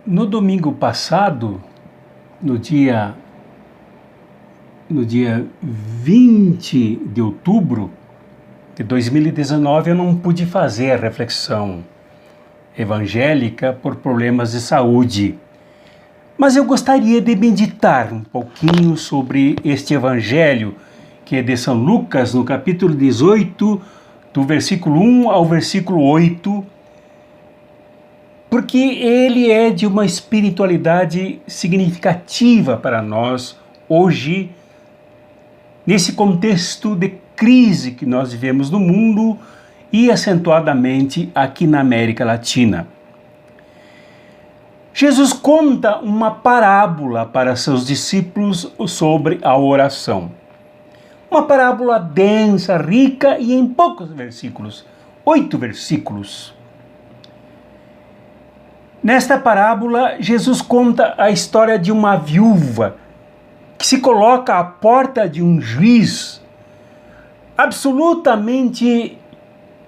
No domingo passado, no dia 20 de outubro de 2019, eu não pude fazer a reflexão evangélica por problemas de saúde. Mas eu gostaria de meditar um pouquinho sobre este evangelho, que é de São Lucas, no capítulo 18, do versículo 1 ao versículo 8, porque ele é de uma espiritualidade significativa para nós hoje, nesse contexto de crise que nós vivemos no mundo e acentuadamente aqui na América Latina. Jesus conta uma parábola para seus discípulos sobre a oração. Uma parábola densa, rica e em poucos versículos, 8 versículos. Nesta parábola, Jesus conta a história de uma viúva que se coloca à porta de um juiz absolutamente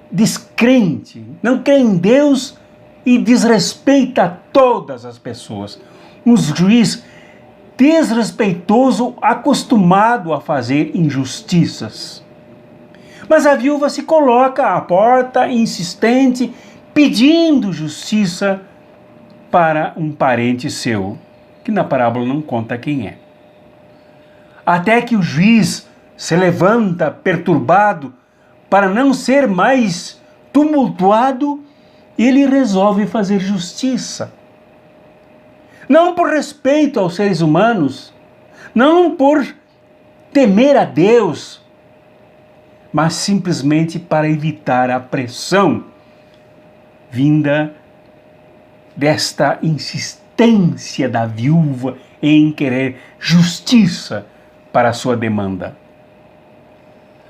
descrente, não crê em Deus e desrespeita todas as pessoas. Um juiz desrespeitoso, acostumado a fazer injustiças. Mas a viúva se coloca à porta, insistente, pedindo justiça para um parente seu, que na parábola não conta quem é. Até que o juiz se levanta perturbado, para não ser mais tumultuado, ele resolve fazer justiça. Não por respeito aos seres humanos, não por temer a Deus, mas simplesmente para evitar a pressão vinda desta insistência da viúva em querer justiça para a sua demanda.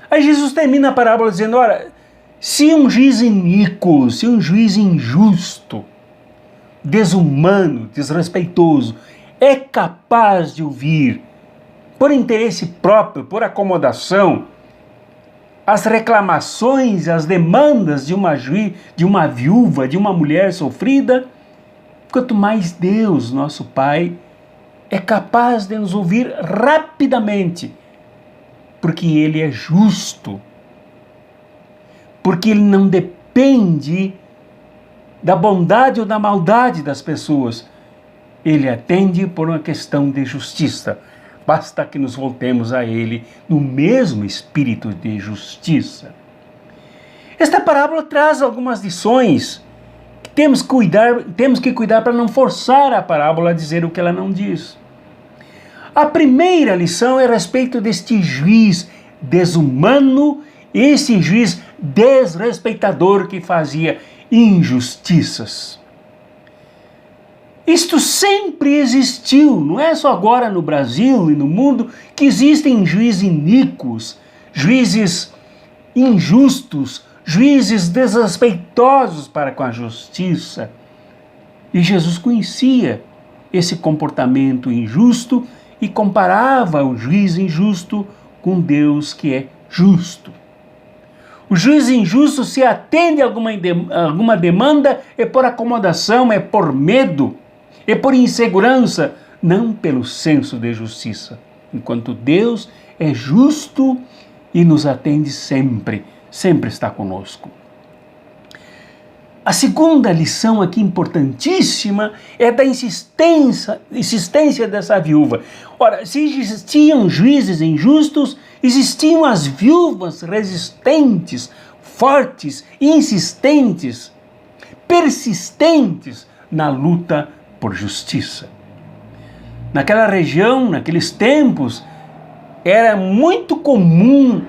Aí Jesus termina a parábola dizendo, ora, se um juiz iníquo, se um juiz injusto, desumano, desrespeitoso, é capaz de ouvir, por interesse próprio, por acomodação, as reclamações, as demandas de uma viúva, de uma mulher sofrida, quanto mais Deus, nosso Pai, é capaz de nos ouvir rapidamente, porque Ele é justo, porque Ele não depende da bondade ou da maldade das pessoas. Ele atende por uma questão de justiça. Basta que nos voltemos a Ele no mesmo espírito de justiça. Esta parábola traz algumas lições que temos que cuidar para não forçar a parábola a dizer o que ela não diz. A primeira lição é a respeito deste juiz desumano, esse juiz desrespeitador que fazia injustiças. Isto sempre existiu, não é só agora no Brasil e no mundo que existem juízes iníquos, juízes injustos, juízes desrespeitosos para com a justiça. E Jesus conhecia esse comportamento injusto e comparava o juiz injusto com Deus que é justo. O juiz injusto, se atende a alguma demanda, é por acomodação, é por medo, é por insegurança, não pelo senso de justiça. Enquanto Deus é justo e nos atende sempre, sempre está conosco. A segunda lição aqui importantíssima é da insistência dessa viúva. Ora, se existiam juízes injustos, existiam as viúvas resistentes, fortes, insistentes, persistentes na luta por justiça. Naquela região, naqueles tempos, era muito comum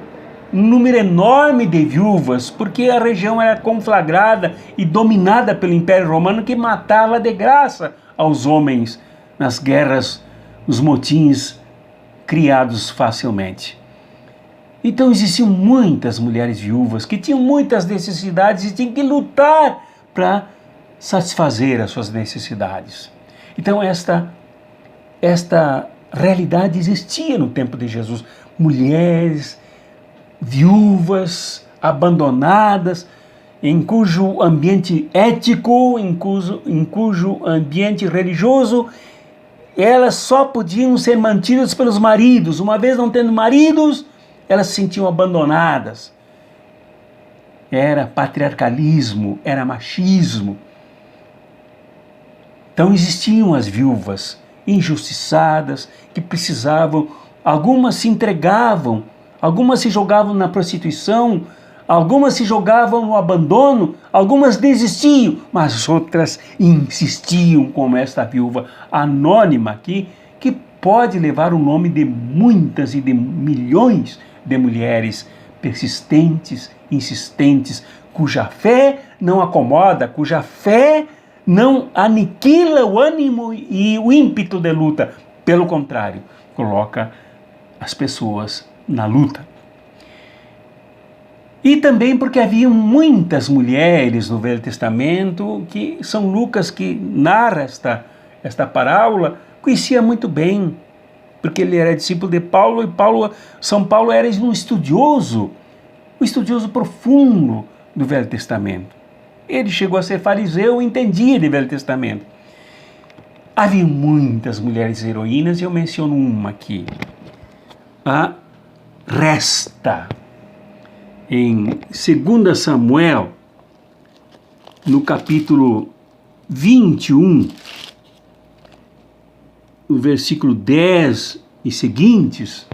um número enorme de viúvas, porque a região era conflagrada e dominada pelo Império Romano, que matava de graça aos homens nas guerras, nos motins criados facilmente. Então existiam muitas mulheres viúvas que tinham muitas necessidades e tinham que lutar para satisfazer as suas necessidades. Então esta realidade existia no tempo de Jesus. Mulheres viúvas, abandonadas, em cujo ambiente ético, em cujo ambiente religioso, elas só podiam ser mantidas pelos maridos. Uma vez não tendo maridos, elas se sentiam abandonadas. Era patriarcalismo, era machismo. Então existiam as viúvas injustiçadas, que precisavam, algumas se entregavam, algumas se jogavam na prostituição, algumas se jogavam no abandono, algumas desistiam, mas outras insistiam, como esta viúva anônima aqui, que pode levar o nome de muitas e de milhões de mulheres persistentes, insistentes, cuja fé não acomoda, cuja fé não aniquila o ânimo e o ímpeto de luta. Pelo contrário, coloca as pessoas na luta. E também porque havia muitas mulheres no Velho Testamento que São Lucas, que narra esta parábola, conhecia muito bem, porque ele era discípulo de Paulo, e São Paulo era um estudioso profundo do Velho Testamento. Ele chegou a ser fariseu e entendia de Velho Testamento. Havia muitas mulheres heroínas e eu menciono uma aqui. A Resta. Em 2 Samuel, no capítulo 21, no versículo 10 e seguintes,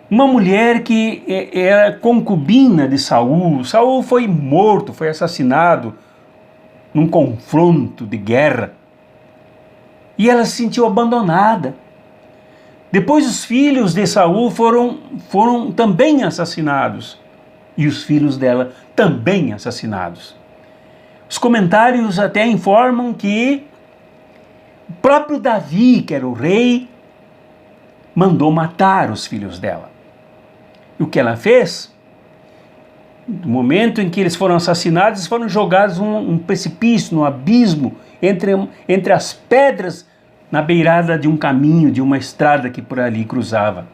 uma mulher que era concubina de Saul. Saul foi morto, foi assassinado num confronto de guerra. E ela se sentiu abandonada. Depois os filhos de Saul foram também assassinados. E os filhos dela também assassinados. Os comentários até informam que o próprio Davi, que era o rei, mandou matar os filhos dela. E o que ela fez? No momento em que eles foram assassinados, eles foram jogados num precipício, num abismo, entre as pedras, na beirada de um caminho, de uma estrada que por ali cruzava.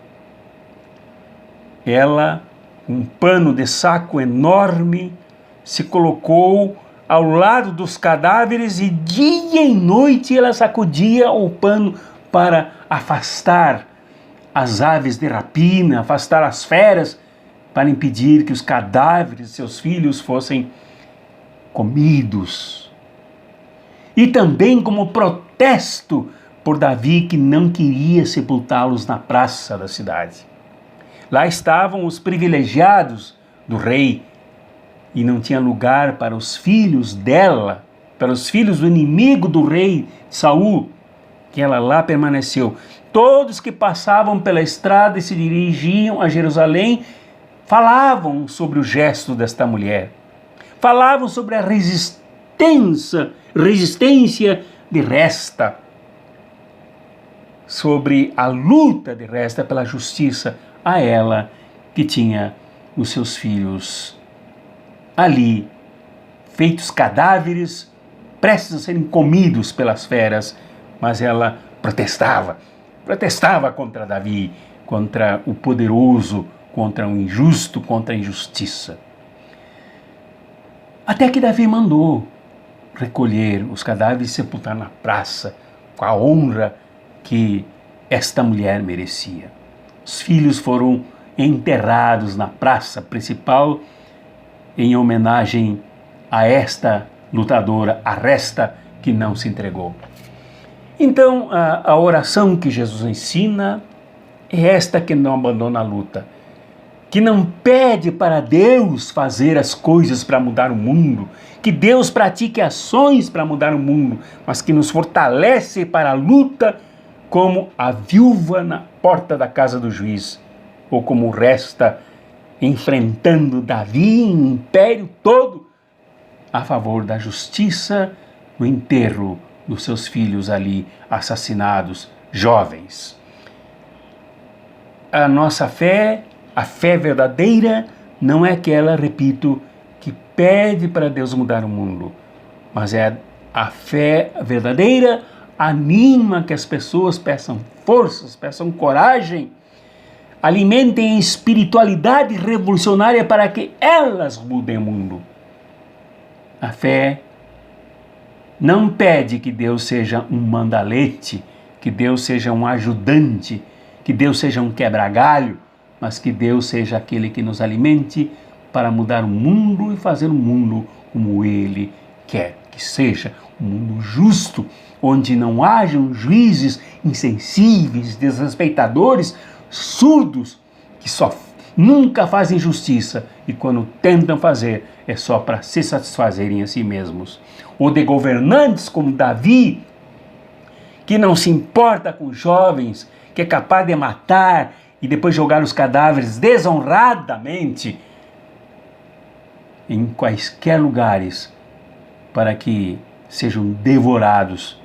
Ela, um pano de saco enorme, se colocou ao lado dos cadáveres e dia e noite ela sacudia o pano para afastar as aves de rapina, afastar as feras, para impedir que os cadáveres de seus filhos fossem comidos. E também como protesto por Davi, que não queria sepultá-los na praça da cidade. Lá estavam os privilegiados do rei, e não tinha lugar para os filhos dela, para os filhos do inimigo do rei Saul, que ela lá permaneceu. Todos que passavam pela estrada e se dirigiam a Jerusalém falavam sobre o gesto desta mulher, falavam sobre a resistência de Resta, sobre a luta de Resta pela justiça a ela que tinha os seus filhos ali, feitos cadáveres, prestes a serem comidos pelas feras, mas ela protestava contra Davi, contra o poderoso, contra o injusto, contra a injustiça. Até que Davi mandou recolher os cadáveres e sepultar na praça, com a honra que esta mulher merecia. Os filhos foram enterrados na praça principal em homenagem a esta lutadora, a Resta, que não se entregou. Então, a oração que Jesus ensina é esta que não abandona a luta, que não pede para Deus fazer as coisas para mudar o mundo, que Deus pratique ações para mudar o mundo, mas que nos fortalece para a luta, como a viúva na porta da casa do juiz, ou como Resta enfrentando Davi em um império todo a favor da justiça no enterro dos seus filhos ali assassinados, jovens. A nossa fé, a fé verdadeira, não é aquela, repito, que pede para Deus mudar o mundo, mas é a fé verdadeira, anima que as pessoas peçam forças, peçam coragem, alimentem espiritualidade revolucionária para que elas mudem o mundo. A fé não pede que Deus seja um mandalete, que Deus seja um ajudante, que Deus seja um quebra-galho, mas que Deus seja aquele que nos alimente para mudar o mundo e fazer o mundo como Ele quer que seja. Um mundo justo, onde não hajam juízes insensíveis, desrespeitadores, surdos, que nunca fazem justiça e quando tentam fazer é só para se satisfazerem a si mesmos. Ou de governantes como Davi, que não se importa com jovens, que é capaz de matar e depois jogar os cadáveres desonradamente em quaisquer lugares para que sejam devorados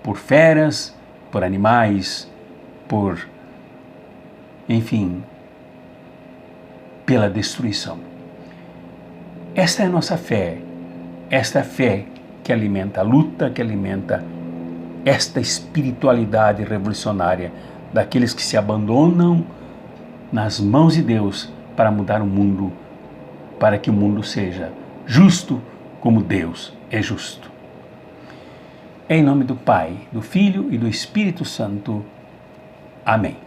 por feras, por animais, enfim, pela destruição. Esta é a nossa fé, esta fé que alimenta a luta, que alimenta esta espiritualidade revolucionária daqueles que se abandonam nas mãos de Deus para mudar o mundo, para que o mundo seja justo como Deus é justo. Em nome do Pai, do Filho e do Espírito Santo. Amém.